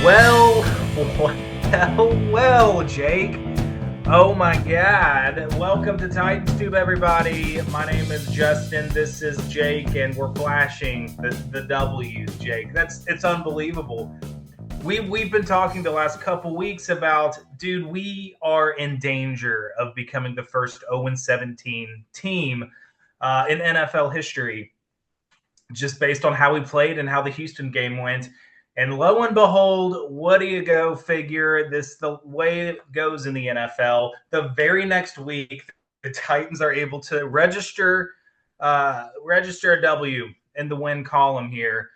Well, well, Jake. Oh my God. Welcome to Titans Tube, everybody. My name is Justin. This is Jake, and we're flashing the W's, Jake. It's unbelievable. We've been talking the last couple weeks about, dude, we are in danger of becoming the first 0-17 team in NFL history, just based on how we played and how the Houston game went. And lo and behold, what do you go figure? This the way it goes in the NFL. The very next week, the Titans are able to register a W in the win column here.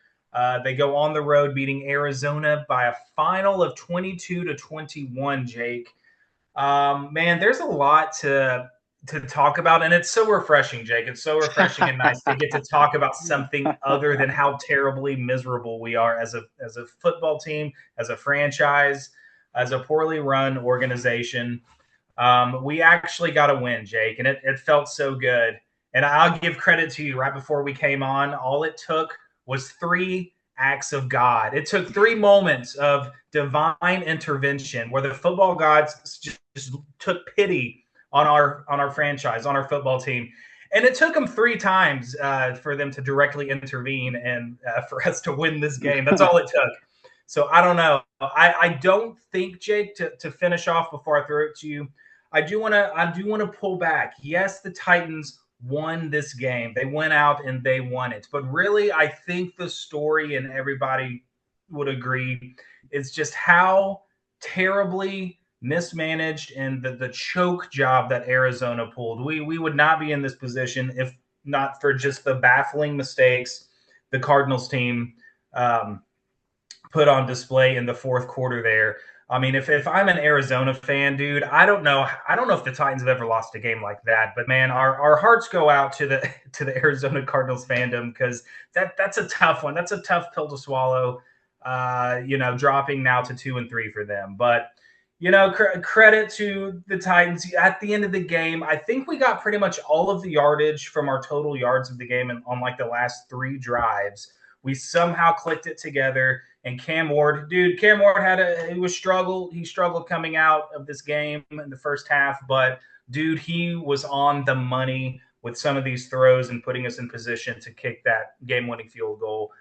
They go on the road, beating Arizona by a final of 22-21. Jake, man, there's a lot to talk about, and it's so refreshing, Jake. It's so refreshing and nice to get to talk about something other than how terribly miserable we are as a football team, as a franchise, as a poorly run organization. We actually got a win, Jake, and it felt so good. And I'll give credit to you. Right before we came on, all it took was three acts of God. It took 3 moments of divine intervention where the football gods just took pity on our franchise, on our football team. And it took them 3 times for them to directly intervene and for us to win this game. That's all it took. So I don't know. I don't think, Jake, to finish off before I throw it to you, I do want to pull back. Yes, the Titans won this game. They went out and they won it. But really, I think the story, and everybody would agree, is just how terribly mismanaged and the choke job that Arizona pulled. We would not be in this position if not for just the baffling mistakes the Cardinals team um, put on display in the fourth quarter there. I mean, if I'm an Arizona fan, dude, I don't know. I don't know if the Titans have ever lost a game like that. But man, our hearts go out to the Arizona Cardinals fandom, because that's a tough one. That's a tough pill to swallow. Dropping now to 2-3 for them. But credit to the Titans. At the end of the game, I think we got pretty much all of the yardage from our total yards of the game on like the last 3 drives. We somehow clicked it together. And Cam Ward, dude, Cam Ward he struggled coming out of this game in the first half, but dude, he was on the money with some of these throws and putting us in position to kick that game-winning field goal.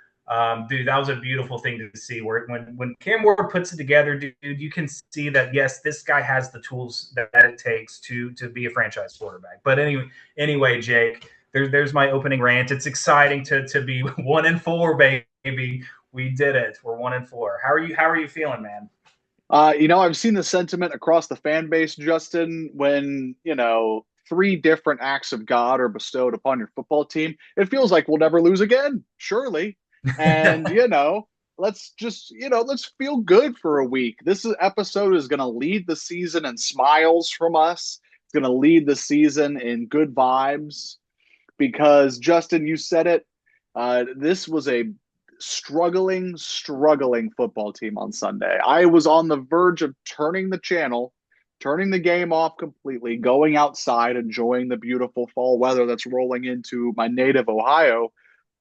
Dude, that was a beautiful thing to see. Where when Cam Ward puts it together, dude, you can see that yes, this guy has the tools that it takes to be a franchise quarterback. But anyway, Jake, there's my opening rant. It's exciting to be 1-4, baby. We did it. We're 1-4. How are you feeling, man? I've seen the sentiment across the fan base, Justin, when, three different acts of God are bestowed upon your football team. It feels like we'll never lose again, surely. And, let's feel good for a week. Episode is going to lead the season in smiles from us. It's going to lead the season in good vibes because, Justin, you said it. This was a struggling football team on Sunday. I was on the verge of turning the channel, turning the game off completely, going outside, enjoying the beautiful fall weather that's rolling into my native Ohio.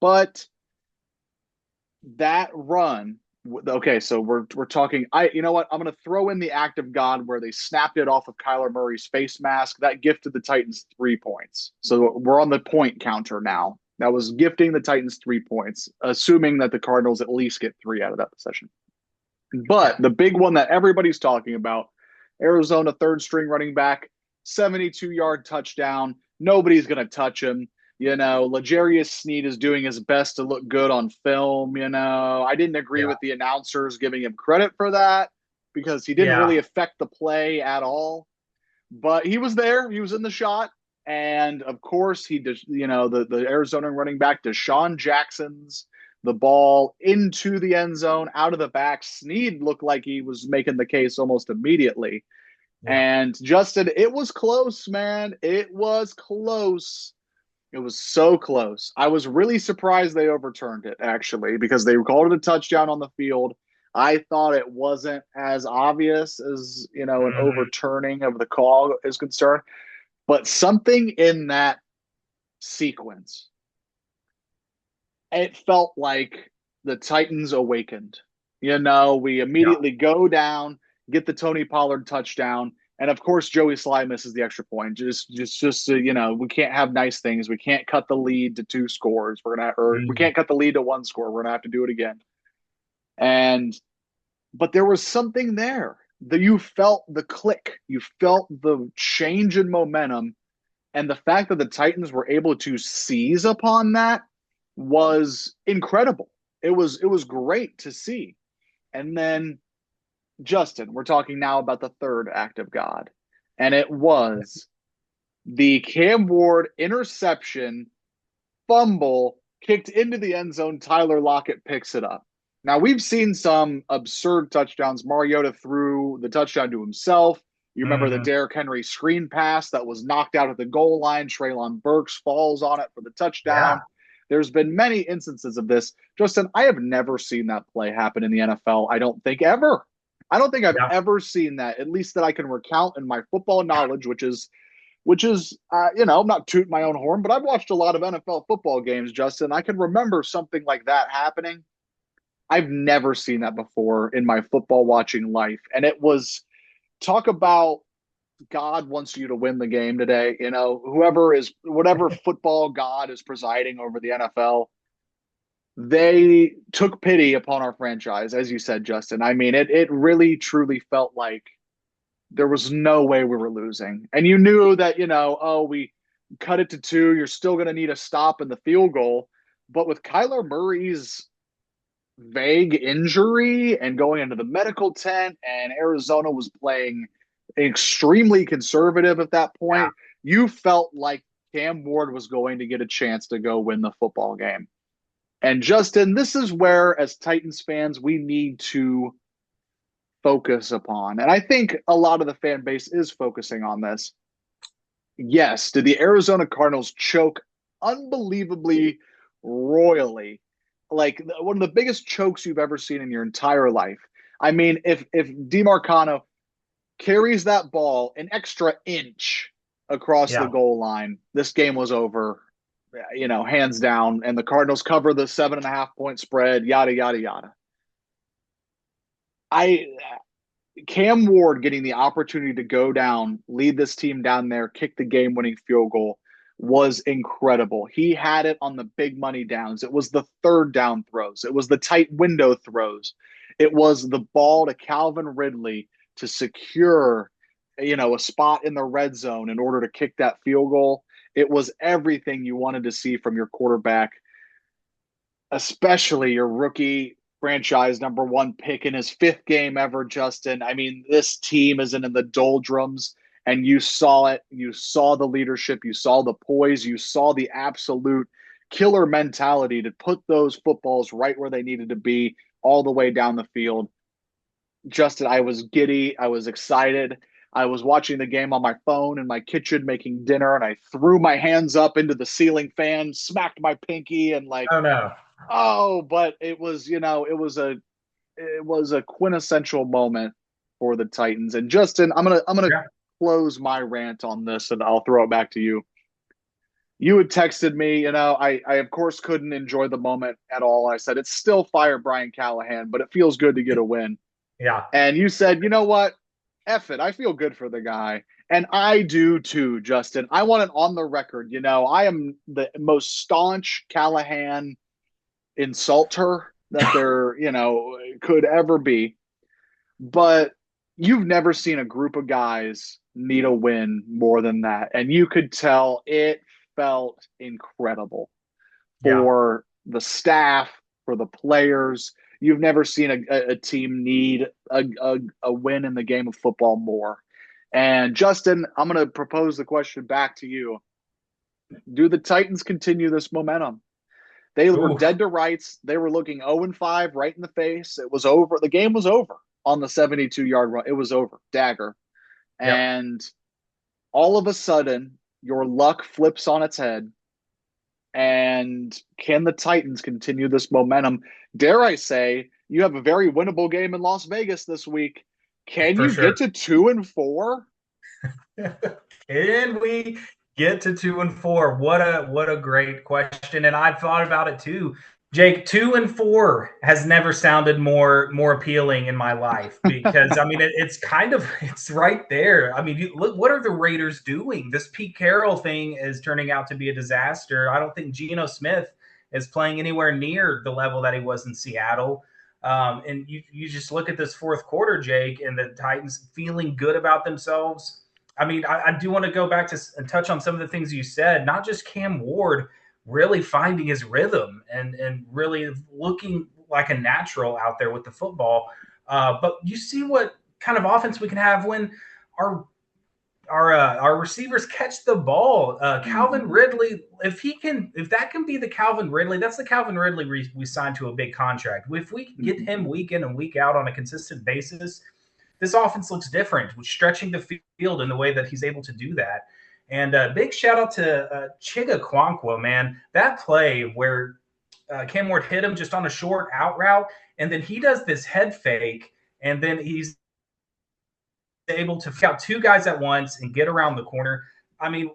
But that run, okay, so we're talking. You know what? I'm going to throw in the act of God where they snapped it off of Kyler Murray's face mask. That gifted the Titans 3 points. So we're on the point counter now. That was gifting the Titans 3 points, assuming that the Cardinals at least get 3 out of that possession. But the big one that everybody's talking about, Arizona third string running back, 72-yard touchdown. Nobody's going to touch him. L'Jarius Sneed is doing his best to look good on film. I didn't agree Yeah. with the announcers giving him credit for that because he didn't Yeah. really affect the play at all. But he was there. He was in the shot. And of course, he did, the Arizona running back, Deshaun Jackson's the ball into the end zone, out of the back. Sneed looked like he was making the case almost immediately. Yeah. And Justin, it was close, man. It was close. It was so close. I was really surprised they overturned it, actually, because they called it a touchdown on the field. I thought it wasn't as obvious as, an Mm-hmm. overturning of the call is concerned. But something in that sequence, it felt like the Titans awakened. We Yeah. immediately go down, get the Tony Pollard touchdown, and of course Joey Sly misses the extra point. We can't have nice things. We can't cut the lead to two scores. Or we Mm. can't cut the lead to one score. We're gonna have to do it again. And but there was something there that you felt the click, you felt the change in momentum, and the fact that the Titans were able to seize upon that was incredible. It was great to see. And then Justin, we're talking now about the third act of God, and it was the Cam Ward interception fumble kicked into the end zone. Tyler Lockett picks it up. Now, we've seen some absurd touchdowns. Mariota threw the touchdown to himself. You remember the Hmm. Derrick Henry screen pass that was knocked out at the goal line. Traylon Burks falls on it for the touchdown. Yeah. There's been many instances of this. Justin, I have never seen that play happen in the NFL. I don't think ever. I don't think I've Yeah. ever seen that, at least that I can recount in my football knowledge, I'm not tooting my own horn, but I've watched a lot of NFL football games, Justin. I can remember something like that happening. I've never seen that before in my football watching life. And it was talk about God wants you to win the game today. Whatever football God is presiding over the NFL, they took pity upon our franchise, as you said, Justin. I mean, it really truly felt like there was no way we were losing. And you knew that, we cut it to two. You're still going to need a stop in the field goal. But with Kyler Murray's vague injury and going into the medical tent, and Arizona was playing extremely conservative at that Yeah. point, you felt like Cam Ward was going to get a chance to go win the football game. And Justin, this is where, as Titans fans, we need to focus upon. And I think a lot of the fan base is focusing on this. Yes, did the Arizona Cardinals choke unbelievably royally? Like one of the biggest chokes you've ever seen in your entire life. I mean, if DeMarcano carries that ball an extra inch across the Yeah. goal line, this game was over, hands down. And the Cardinals cover the 7.5 point spread, yada, yada, yada. I Cam Ward getting the opportunity to go down, lead this team down there, kick the game winning field goal was incredible. He had it on the big money downs. It was the third down throws, it was the tight window throws, it was the ball to Calvin Ridley to secure, a spot in the red zone in order to kick that field goal. It was everything you wanted to see from your quarterback, especially your rookie franchise number one pick in his fifth game ever, Justin. I mean, this team isn't in the doldrums, and you saw it. You saw the leadership, you saw the poise, you saw the absolute killer mentality to put those footballs right where they needed to be all the way down the field. Justin, I was giddy. I was excited. I was watching the game on my phone in my kitchen making dinner, and I threw my hands up into the ceiling fan, smacked my pinky, and Oh no. but it was a quintessential moment for the Titans. And Justin, I'm gonna Yeah. close my rant on this, and I'll throw it back to you. You had texted me, I of course couldn't enjoy the moment at all. I said it's still fire Brian Callahan, but it feels good to get a win. Yeah. And you said, you know what? Eff it. I feel good for the guy. And I do too, Justin. I want it on the record. I am the most staunch Callahan insulter that there, could ever be. But you've never seen a group of guys need a win more than that. And you could tell it felt incredible Yeah. for the staff, for the players. You've never seen a team need a win in the game of football more. And Justin, I'm going to propose the question back to you. Do the Titans continue this momentum? They were Ooh. dead to rights. They were looking 0-5 right in the face. It was over. The game was over on the 72-yard run. It was over. Dagger. Yep. And all of a sudden, your luck flips on its head. And can the Titans continue this momentum? Dare I say, you have a very winnable game in Las Vegas this week. Can For you sure. get to 2-4? And we get to 2-4. What a great question. And I've thought about it too. Jake, 2-4 has never sounded more appealing in my life because I mean it's kind of it's right there. I mean, look, what are the Raiders doing? This Pete Carroll thing is turning out to be a disaster. I don't think Geno Smith is playing anywhere near the level that he was in Seattle. And you just look at this fourth quarter, Jake, and the Titans feeling good about themselves. I mean, I do want to go back to and touch on some of the things you said, not just Cam Ward really finding his rhythm and really looking like a natural out there with the football. But you see what kind of offense we can have when our our receivers catch the ball. Calvin Ridley, if that can be the Calvin Ridley, that's the Calvin Ridley we signed to a big contract. If we can get him week in and week out on a consistent basis, this offense looks different, with stretching the field in the way that he's able to do that. And big shout out to Chiga Kwankwa, man. That play where Cam Ward hit him just on a short out route, and then he does this head fake, and then he's able to scout two guys at once and get around the corner. I mean,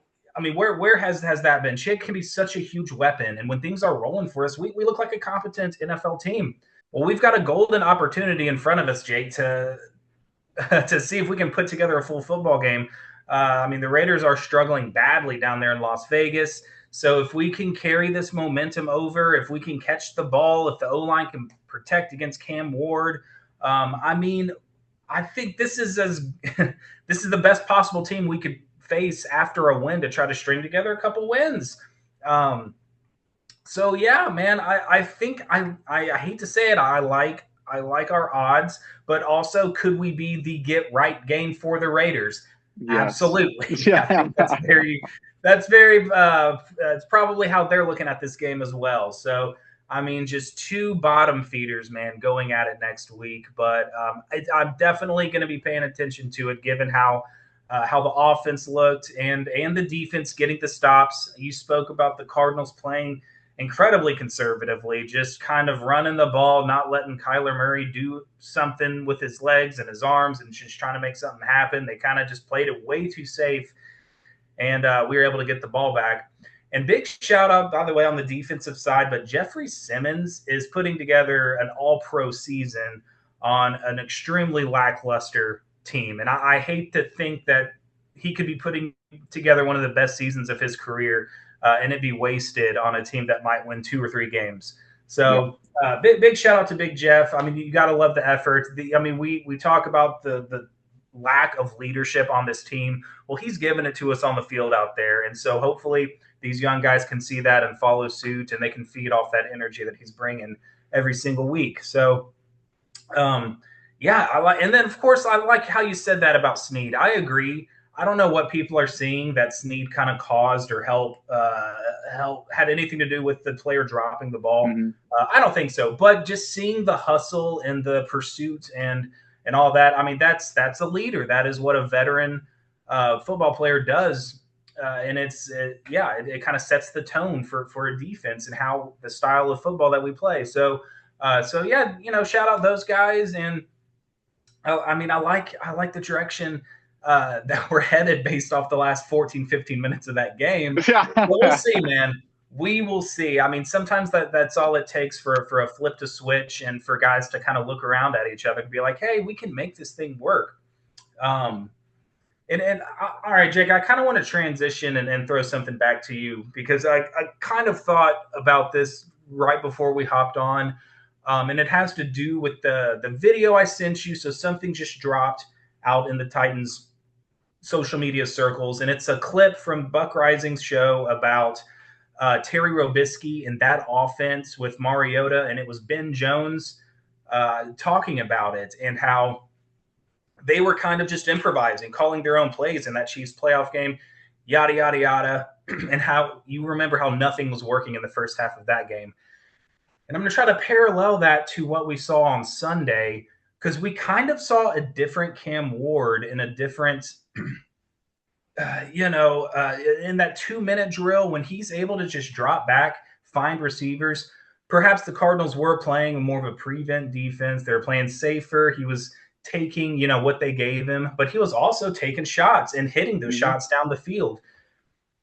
where has that been? Chig can be such a huge weapon, and when things are rolling for us, we look like a competent NFL team. Well, we've got a golden opportunity in front of us, Jake, to see if we can put together a full football game. I mean, the Raiders are struggling badly down there in Las Vegas. So if we can carry this momentum over, if we can catch the ball, if the O-line can protect against Cam Ward, I mean, I think this is this is the best possible team we could face after a win to try to string together a couple wins. So yeah, man, I think I hate to say it, I like our odds, but also could we be the get right game for the Raiders? Yes. Absolutely. Yeah. I think that's very it's probably how they're looking at this game as well. So I mean, just two bottom feeders, man, going at it next week. But I'm definitely going to be paying attention to it, given how the offense looked and the defense getting the stops. You spoke about the Cardinals playing incredibly conservatively, just kind of running the ball, not letting Kyler Murray do something with his legs and his arms and just trying to make something happen. They kind of just played it way too safe, and we were able to get the ball back. And big shout out, by the way, on the defensive side, but Jeffrey Simmons is putting together an all-pro season on an extremely lackluster team. And I hate to think that he could be putting together one of the best seasons of his career and it'd be wasted on a team that might win 2 or 3 games. So big shout out to Big Jeff. I mean, you got to love the effort. We talk about the lack of leadership on this team. Well, he's given it to us on the field out there. And so hopefully these young guys can see that and follow suit, and they can feed off that energy that he's bringing every single week. So, I like, and then of course I like how you said that about Snead. I agree. I don't know what people are seeing that Snead kind of caused or had anything to do with the player dropping the ball. I don't think so, but just seeing the hustle and the pursuit and all that. I mean, that's a leader. That is what a veteran football player does. And it kind of sets the tone for a defense and how the style of football that we play. So shout out those guys. And I mean, I like the direction that we're headed based off the last 14, 15 minutes of that game. We'll see, man. We will see. I mean, sometimes that's all it takes for a flip to switch and for guys to kind of look around at each other and be like, hey, we can make this thing work. And all right, Jake, I kind of want to transition and throw something back to you because I kind of thought about this right before we hopped on. And it has to do with the video I sent you. So something just dropped out in the Titans social media circles, and it's a clip from Buck Rising's show about Terry Robisky and that offense with Mariota, and it was Ben Jones talking about it and how they were kind of just improvising, calling their own plays in that Chiefs playoff game, yada, yada, yada, and how you remember how nothing was working in the first half of that game. And I'm going to try to parallel that to what we saw on Sunday, because we kind of saw a different Cam Ward in a different, in that 2-minute drill when he's able to just drop back, find receivers. Perhaps the Cardinals were playing more of a prevent defense. They were playing safer. He was taking, what they gave him, but he was also taking shots and hitting those shots down the field.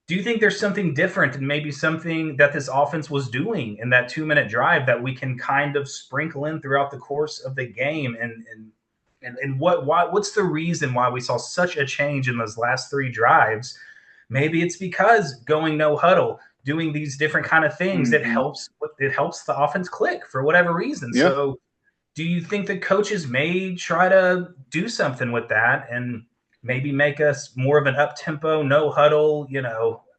do you think there's something different and maybe something that this offense was doing in that 2 minute drive that we can kind of sprinkle in throughout the course of the game? And what's the reason why we saw such a change in those last three drives? Maybe it's because going no huddle, doing these different kind of things, Hmm. it helps the offense click for whatever reason. Yeah. So do you think that coaches may try to do something with that and maybe make us more of an up tempo, no huddle,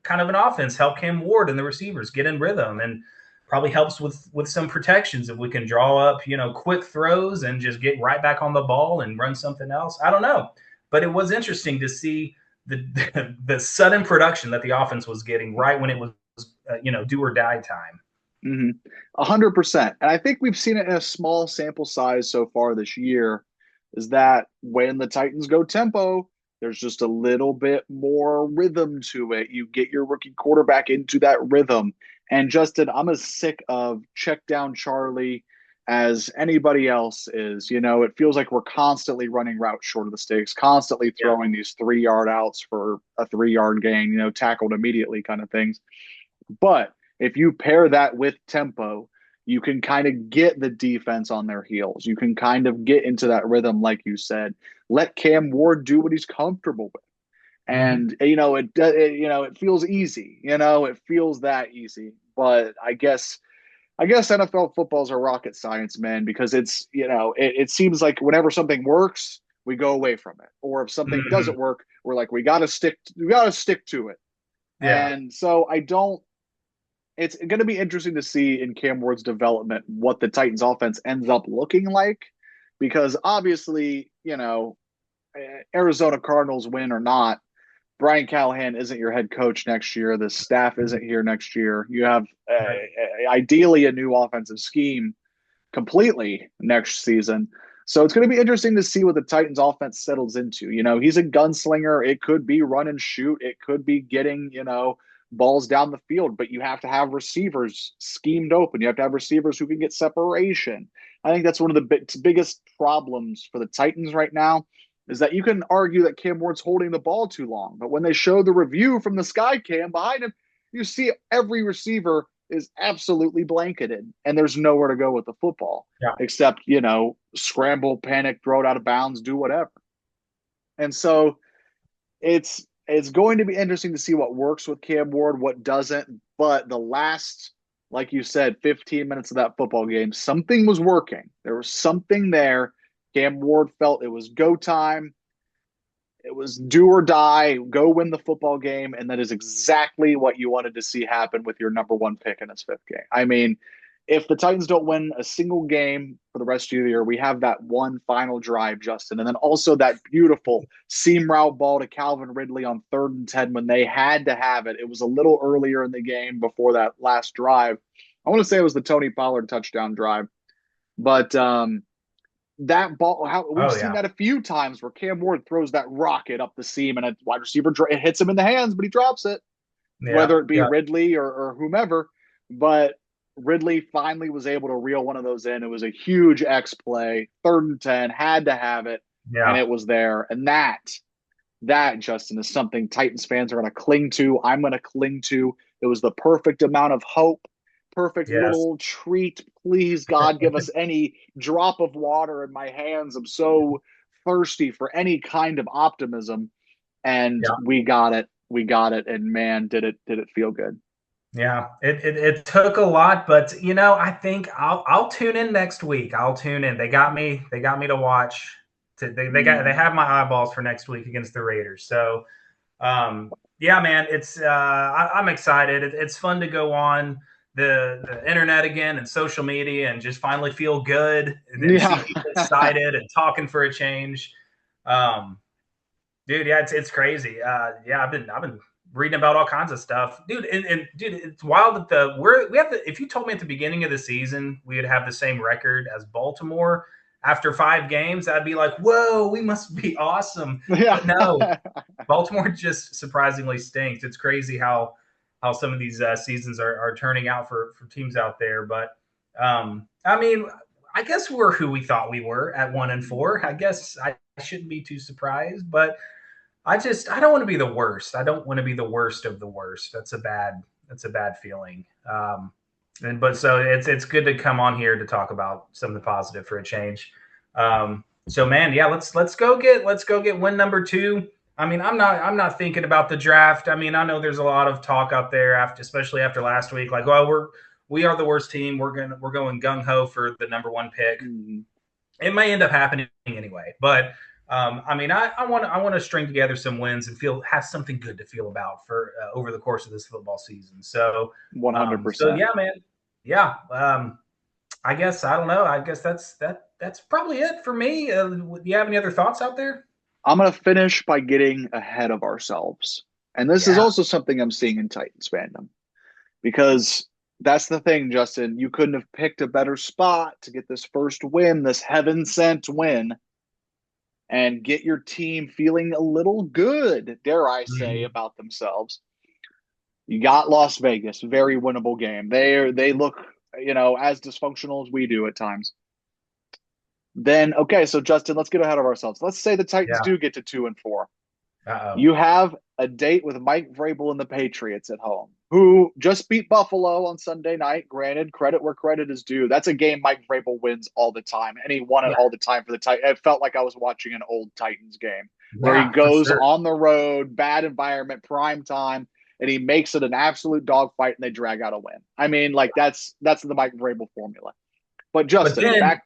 kind of an offense, help Cam Ward and the receivers get in rhythm, and probably helps with some protections if we can draw up, quick throws and just get right back on the ball and run something else. I don't know. But it was interesting to see the sudden production that the offense was getting right when it was do or die time. 100%. And I think we've seen it in a small sample size so far this year, is that when the Titans go tempo, there's just a little bit more rhythm to it. You get your rookie quarterback into that rhythm. And Justin, I'm as sick of check down Charlie as anybody else is. It feels like we're constantly running routes short of the sticks, constantly Yeah. throwing these 3 yard outs for a 3 yard gain, tackled immediately kind of things. But if you pair that with tempo, you can kind of get the defense on their heels. You can kind of get into that rhythm, like you said. Let Cam Ward do what he's comfortable with, Mm-hmm. and it feels easy. It feels that easy. But I guess NFL football's a rocket science, man, because it seems like whenever something works, we go away from it, or if something Mm-hmm. doesn't work, we're like we got to stick to it. Yeah. And so I don't it's going to be interesting to see in Cam Ward's development what the Titans offense ends up looking like, because obviously, Arizona Cardinals win or not, Brian Callahan isn't your head coach next year. The staff isn't here next year. You have Right. ideally a new offensive scheme completely next season. So it's going to be interesting to see what the Titans offense settles into. He's a gunslinger. It could be run and shoot. It could be getting, balls down the field, but you have to have receivers schemed open. You have to have receivers who can get separation. I think that's one of the biggest problems for the Titans right now, is that you can argue that Cam Ward's holding the ball too long. But when they show the review from the sky cam behind him, you see every receiver is absolutely blanketed and there's nowhere to go with the football Yeah. except, scramble, panic, throw it out of bounds, do whatever. And so it's going to be interesting to see what works with Cam Ward, what doesn't. But the last, like you said, 15 minutes of that football game, something was working. There was something there. Cam Ward felt it was go time. It was do or die, go win the football game. And that is exactly what you wanted to see happen with your number one pick in his fifth game. I mean, if the Titans don't win a single game for the rest of the year, we have that one final drive, Justin. And then also that beautiful seam route ball to Calvin Ridley on 3rd and 10 when they had to have it. It was a little earlier in the game before that last drive. I want to say it was the Tony Pollard touchdown drive. But that ball, how we've Oh seen yeah. that a few times where Cam Ward throws that rocket up the seam and a wide receiver it hits him in the hands, but he drops it, Yeah. whether it be Yeah. Ridley or whomever. But Ridley finally was able to reel one of those in. It was a huge X play, 3rd and 10, had to have it, and Yeah. it was there. And that Justin is something Titans fans are going to cling to. I'm going to cling to. It was the perfect amount of hope, perfect Yes. little treat. Please, God, give us any drop of water in my hands. I'm so thirsty for any kind of optimism. And Yeah. we got it. We got it. And man, did it feel good. Yeah. It took a lot, but I think I'll tune in next week. I'll tune in. They got me to watch. They Mm. have my eyeballs for next week against the Raiders. So yeah, man, I'm excited. It's fun to go on the internet again and social media and just finally feel good and see Yeah. people excited and talking for a change. Um, dude, yeah, it's crazy. Yeah, I've been reading about all kinds of stuff, dude. And dude, it's wild that we have if you told me at the beginning of the season we would have the same record as Baltimore after 5 games, I'd be like, whoa, we must be awesome. Yeah. But no, Baltimore just surprisingly stinks. It's crazy how some of these seasons are turning out for teams out there. But I mean, I guess we're who we thought we were at 1-4. I guess I shouldn't be too surprised. But I don't want to be the worst. I don't want to be the worst of the worst. That's a bad feeling. But so it's good to come on here to talk about some of the positive for a change. So man, yeah, let's go get win number two. I mean, I'm not thinking about the draft. I mean, I know there's a lot of talk out there after, especially after last week, like, well, we are the worst team. We're going gung ho for the number one pick. Mm-hmm. It may end up happening anyway, but I mean, I want to string together some wins and have something good to feel about for over the course of this football season. So, so 100%. yeah, man, yeah. I guess I don't know. I guess that's probably it for me. Do you have any other thoughts out there? I'm going to finish by getting ahead of ourselves. And this is Yeah. also something I'm seeing in Titans fandom because that's the thing, Justin. You couldn't have picked a better spot to get this first win, this heaven sent win, and get your team feeling a little good, dare I say, Mhm. about themselves. You got Las Vegas, very winnable game. They look, as dysfunctional as we do at times. Then okay, so Justin, let's get ahead of ourselves. Let's say the Titans Yeah. do get to 2-4. Uh-oh. You have a date with Mike Vrabel and the Patriots at home, who just beat Buffalo on Sunday night. Granted, credit where credit is due. That's a game Mike Vrabel wins all the time, and he won it Yeah. all the time for the Titans. It felt like I was watching an old Titans game where he Yeah, for goes sure. on the road, bad environment, prime time, and he makes it an absolute dogfight, and they drag out a win. I mean, like that's the Mike Vrabel formula. But But Justin, back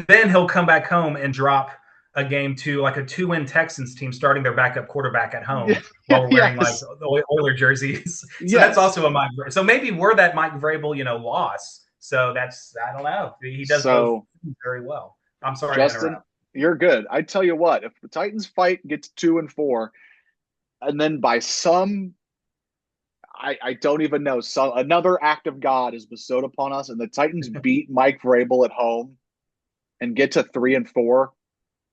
then he'll come back home and drop a game to like a 2-win Texans team starting their backup quarterback at home while we're wearing like yes, the Oiler jerseys. So that's yes. also a Mike. So maybe we're that Mike Vrabel, loss. So that's I don't know. He does both So very well. I'm sorry to Justin, interrupt. you're good. I tell you what, if the Titans fight, get to 2-4, and then by some I don't even know, some another act of God is bestowed upon us, and the Titans beat Mike Vrabel at home and get to 3-4,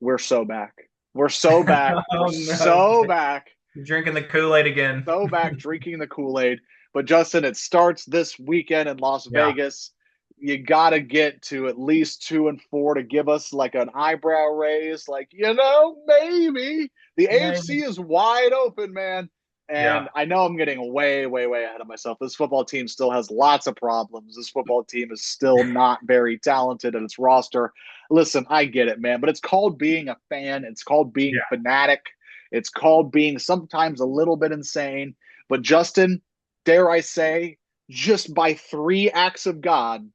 we're so back. We're so back. We're Oh no, so back. you're drinking the Kool Aid again. So back drinking the Kool-Aid. But Justin, it starts this weekend in Las Yeah, Vegas. You got to get to at least 2-4 to give us like an eyebrow raise. Like, maybe the maybe. AFC is wide open, man. Yeah, And I know I'm getting way, way, way ahead of myself. This football team still has lots of problems. This football team is still not very talented in its roster. Listen, I get it, man, but it's called being a fan. It's called being yeah. fanatic. It's called being sometimes a little bit insane. But Justin, dare I say, just by 3 acts of God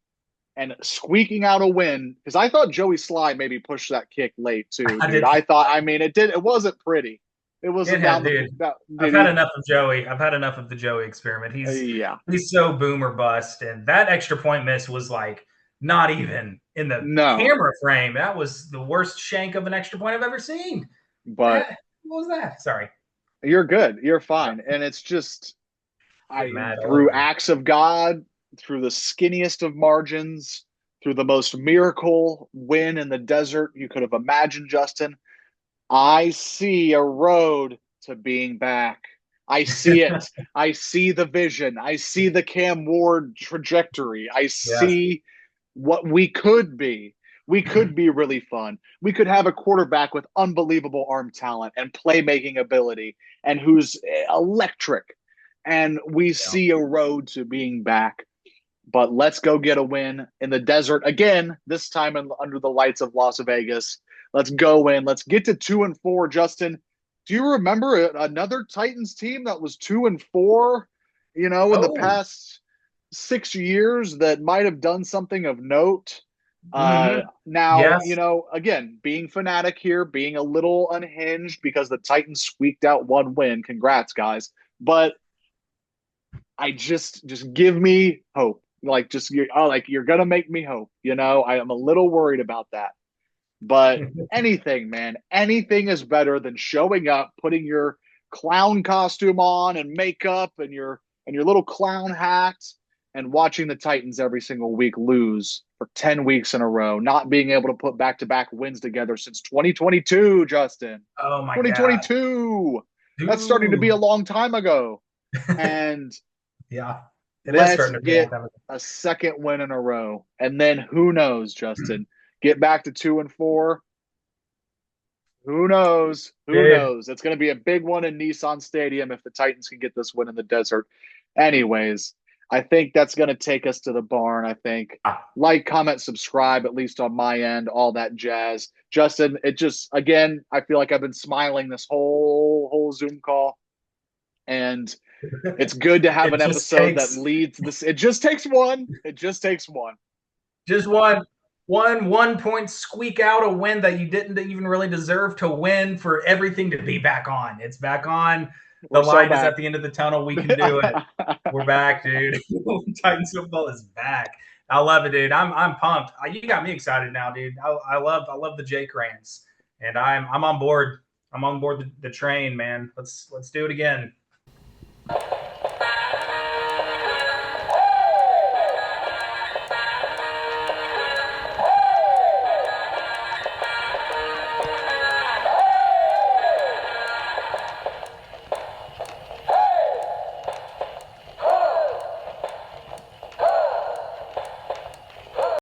and squeaking out a win, because I thought Joey Sly maybe pushed that kick late too, I dude. did. I thought, I mean, it wasn't pretty. It It wasn't had, down dude. I've did had he? enough of Joey. I've had enough of the Joey experiment. Yeah. He's so boomer bust, and that extra point miss was like not even in the No, camera frame. That was the worst shank of an extra point I've ever seen. but What was that? Sorry, you're good. You're yeah, fine. And it's just, get I, mad all through over him. acts of God, through the skinniest of margins, through the most miracle win in the desert you could have imagined, Justin, I see a road to being back. I see it. I see the vision. I see the Cam Ward trajectory. I Yes. see what we could be. We could be really fun. We could have a quarterback with unbelievable arm talent and playmaking ability and who's electric. And we Yeah. see a road to being back. But let's go get a win in the desert again, this time under the lights of Las Vegas. Let's go in. Let's get to 2-4. Justin, do you remember another Titans team that was 2-4, in the Oh. past 6 years that might have done something of note? Mm-hmm. Now, Yes. again, being fanatic here, being a little unhinged because the Titans squeaked out one win. Congrats, guys. But I just give me hope. Like you're gonna make me hope. I am a little worried about that. But anything, man, anything is better than showing up, putting your clown costume on and makeup and your little clown hat and watching the Titans every single week lose for 10 weeks in a row, not being able to put back-to-back wins together since 2022, Justin. Oh my God, 2022. That's starting to be a dude. long time ago. And Yeah, it is let's starting to be a long get time ago. a second win in a row. And then who knows, Justin? Get back to 2-4. Who knows? Who Dude. knows? It's going to be a big one in Nissan Stadium if the Titans can get this win in the desert. Anyways, I think that's going to take us to the barn. I think like, comment, subscribe, at least on my end, all that jazz. Justin, it just, again, I feel like I've been smiling this whole Zoom call, and it's good to have It an just episode that takes leads this. It just takes one. It just takes one. just one point squeak out a win that you didn't even really deserve to win for everything to be back on. It's back on. The We're so light is back. at the end of the tunnel. We can do it. We're back, dude. Titans football is back. I love it, dude. I'm pumped. You got me excited now, dude. I love the Jake rants, and I'm on board. I'm on board the train, man. Let's do it again.